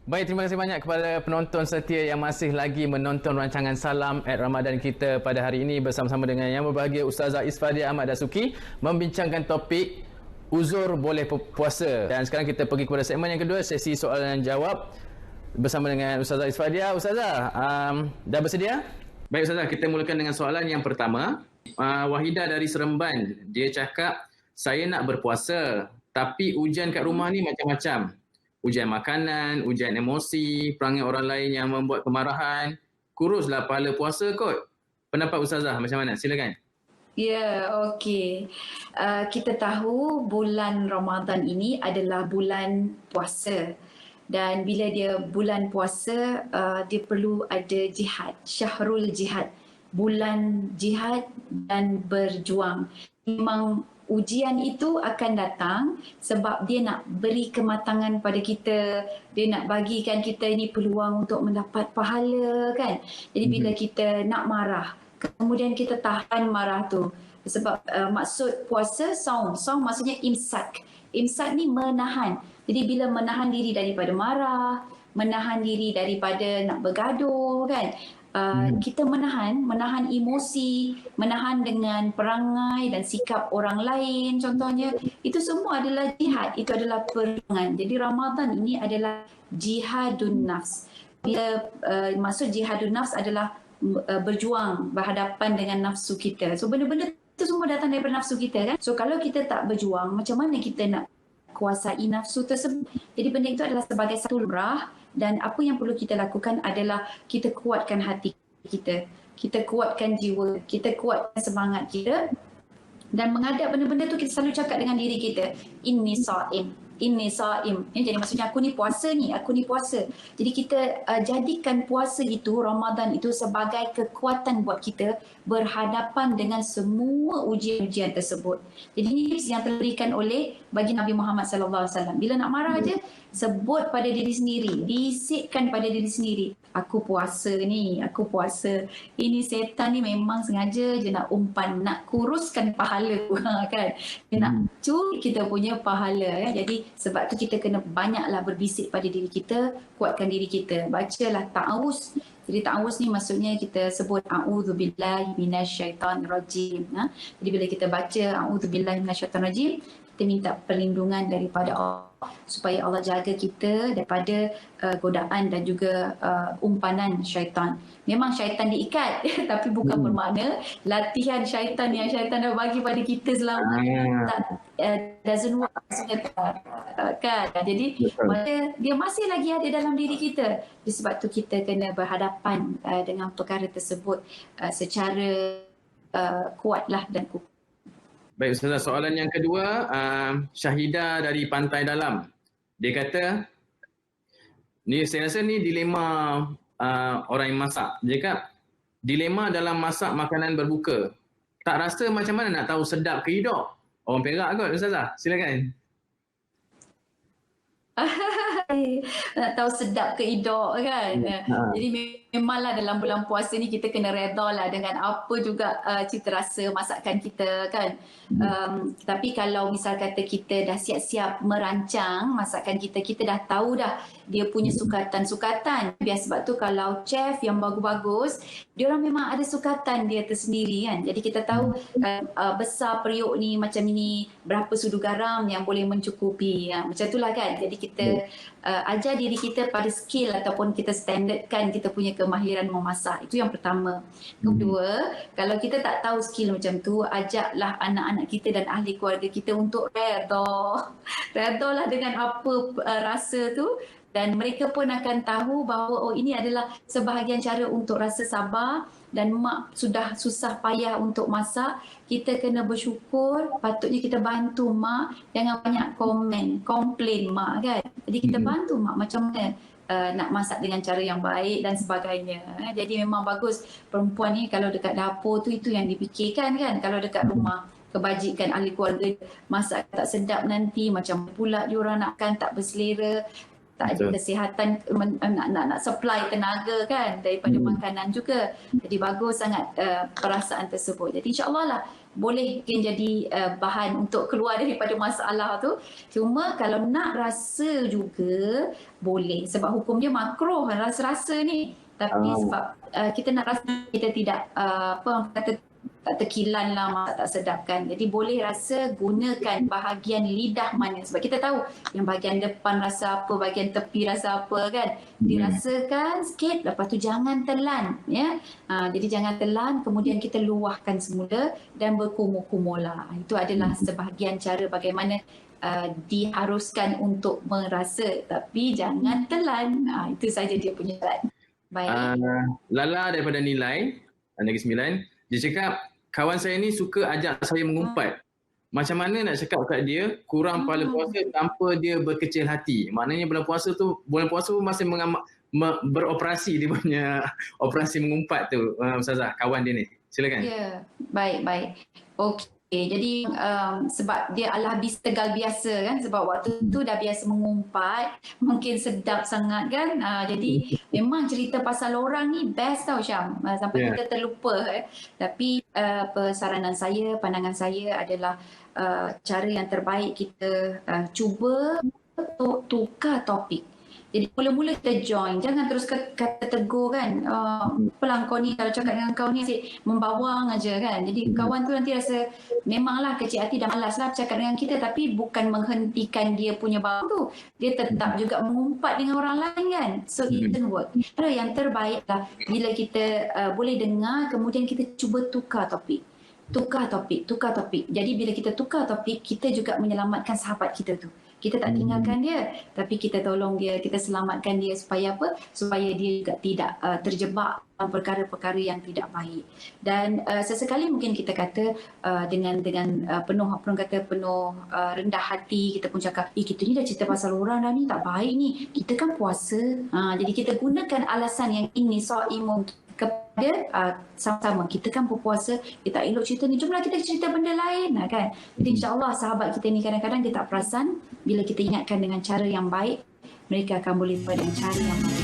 Baik, terima kasih banyak kepada penonton setia yang masih lagi menonton rancangan Salam at Ramadan kita pada hari ini bersama-sama dengan yang berbahagia Ustazah Isfadia Ahmad Dasuki membincangkan topik uzur boleh puasa. Dan sekarang kita pergi kepada segmen yang kedua, sesi soalan dan jawab bersama dengan Ustazah Isfadia. Ustazah, dah bersedia? Baik Ustazah, kita mulakan dengan soalan yang pertama. Wahidah dari Seremban, dia cakap, saya nak berpuasa tapi ujian kat rumah ni macam-macam. Ujian makanan, ujian emosi, perangai orang lain yang membuat kemarahan. Kuruslah pahala puasa kot. Pendapat Ustazah macam mana? Silakan. Ya, okey. Kita tahu bulan Ramadan ini adalah bulan puasa. Dan bila dia bulan puasa, dia perlu ada jihad, syahrul jihad. Bulan jihad dan berjuang. Memang ujian itu akan datang sebab dia nak beri kematangan pada kita, dia nak bagikan kita ini peluang untuk mendapat pahala kan. Jadi bila kita nak marah, kemudian kita tahan marah tu. Sebab maksud puasa, saum maksudnya imsak. Imsak ni menahan. Jadi bila menahan diri daripada marah, menahan diri daripada nak bergaduh kan, kita menahan emosi, menahan dengan perangai dan sikap orang lain contohnya. Itu semua adalah jihad, itu adalah perjuangan. Jadi Ramadan ini adalah jihadun nafs. Bila maksud jihadun nafs adalah berjuang berhadapan dengan nafsu kita. So benda-benda itu semua datang daripada nafsu kita kan. So kalau kita tak berjuang, macam mana kita nak kuasai nafsu tersebut? Jadi benda itu adalah sebagai satu lumrah. Dan apa yang perlu kita lakukan adalah kita kuatkan hati kita, kita kuatkan jiwa, kita kuatkan semangat kita. Dan menghadap benda-benda tu kita selalu cakap dengan diri kita, inni saim. Jadi maksudnya aku ni puasa ni, aku ni puasa. Jadi kita jadikan puasa itu, Ramadan itu sebagai kekuatan buat kita berhadapan dengan semua ujian-ujian tersebut. Jadi ini tips yang terberikan oleh bagi Nabi Muhammad sallallahu alaihi wasallam. Bila nak marah aja, sebut pada diri sendiri, bisikkan pada diri sendiri, aku puasa ni, aku puasa. Ini setan ni memang sengaja je nak umpan, nak kuruskan pahala kan. Dia nak curi kita punya pahala. Jadi sebab tu kita kena banyaklah berbisik pada diri kita, kuatkan diri kita. Bacalah ta'awuz. Jadi ta'awuz ni maksudnya kita sebut a'udzubillahi minasyaitanirrajim. Jadi bila kita baca a'udzubillahi minasyaitanirrajim, kita minta perlindungan daripada Allah supaya Allah jaga kita daripada godaan dan juga umpanan syaitan. Memang syaitan diikat tapi bukan bermakna latihan syaitan yang syaitan dah bagi pada kita selama doesn't work kan. Jadi dia masih lagi ada dalam diri kita. Sebab tu kita kena berhadapan dengan perkara tersebut secara kuatlah dan kuat. Baik Ustazah, soalan yang kedua, Syahidah dari Pantai Dalam. Dia kata, ni saya rasa ni dilema orang yang masak. Dia kata, dilema dalam masak makanan berbuka. Tak rasa macam mana nak tahu sedap ke hidup? Orang Perak kot Ustazah, silakan. Nak tahu sedap ke hidup kan. Jadi memanglah dalam bulan puasa ni kita kena reda lah dengan apa juga cita rasa masakan kita kan. Tapi kalau misal kata kita dah siap-siap merancang masakan kita, kita dah tahu dah dia punya sukatan-sukatan. Biasa sebab tu kalau chef yang bagus-bagus, dia orang memang ada sukatan dia tersendiri kan. Jadi kita tahu besar periuk ni macam ini, berapa sudu garam yang boleh mencukupi. Macam itulah kan. Jadi kita ajar diri kita pada skill ataupun kita standardkan kita punya kemahiran memasak. Itu yang pertama. Kedua, kalau kita tak tahu skill macam tu, ajaklah anak-anak kita dan ahli keluarga kita untuk redalah dengan apa rasa tu. Dan mereka pun akan tahu bahawa ini adalah sebahagian cara untuk rasa sabar dan mak sudah susah payah untuk masak. Kita kena bersyukur, patutnya kita bantu mak, jangan banyak komplain mak kan. Jadi kita bantu mak macam mana nak masak dengan cara yang baik dan sebagainya. Jadi memang bagus perempuan ni kalau dekat dapur tu itu yang dipikirkan kan. Kalau dekat rumah kebajikan ahli keluarga masak tak sedap nanti macam pula diorang nakkan tak berselera. tak ada kesihatan, nak supply tenaga kan daripada makanan juga. Jadi bagus sangat perasaan tersebut. Jadi insya-Allah lah boleh mungkin jadi bahan untuk keluar daripada masalah tu. Cuma kalau nak rasa juga boleh, sebab hukum dia makruh rasa-rasa ni. Tapi sebab kita nak rasa, kita tidak apa orang kata tak terkilan lah, masak tak sedap kan. Jadi boleh rasa, gunakan bahagian lidah mana. Sebab kita tahu yang bahagian depan rasa apa, bahagian tepi rasa apa kan. Dirasakan sikit, lepas tu jangan telan. Ya. Jadi jangan telan, kemudian kita luahkan semula dan berkumur-kumur lah. Itu adalah sebahagian cara bagaimana diharuskan untuk merasa. Tapi jangan telan. Itu saja dia punya syarat. Baik. Lala daripada Nilai, Negeri Sembilan, dia cakap, kawan saya ni suka ajak saya mengumpat. Macam mana nak cakap kat dia kurang pahala puasa tanpa dia berkecil hati? Maknanya bulan puasa tu masih beroperasi, dia punya operasi mengumpat tu, Ustazah, kawan dia ni. Silakan. Ya, baik. Okey. Jadi sebab dia ala habis tegal biasa kan, sebab waktu tu dah biasa mengumpat, mungkin sedap sangat kan. Jadi memang cerita pasal orang ni best tau Syam, sampai kita terlupa. Tapi persaranan saya, pandangan saya adalah cara yang terbaik kita cuba tukar topik. Jadi mula-mula kita join, jangan terus kata tegur kan, apalah kau ni, kalau cakap dengan kau ni asyik membawang aja kan. Jadi kawan tu nanti rasa memanglah kecil hati dan malas lah bercakap dengan kita, tapi bukan menghentikan dia punya bawang tu. Dia tetap juga mengumpat dengan orang lain kan. So it doesn't work. Kalau yang terbaik lah bila kita boleh dengar, kemudian kita cuba tukar topik. Jadi bila kita tukar topik, kita juga menyelamatkan sahabat kita tu. Kita tak tinggalkan dia, tapi kita tolong dia, kita selamatkan dia supaya apa? Supaya dia juga tidak terjebak dalam perkara-perkara yang tidak baik. Dan sesekali mungkin kita kata dengan penuh rendah hati, kita pun cakap, kita ni dah cerita pasal orang dah ni, tak baik ni. Kita kan puasa. Jadi kita gunakan alasan yang ini, so'imun, kepada sama-sama kita kan berpuasa, kita elok cerita ni, jomlah kita cerita benda lain kan. Jadi insya-Allah sahabat kita ni kadang-kadang dia tak perasan, bila kita ingatkan dengan cara yang baik, mereka akan boleh buat dengan cara yang baik.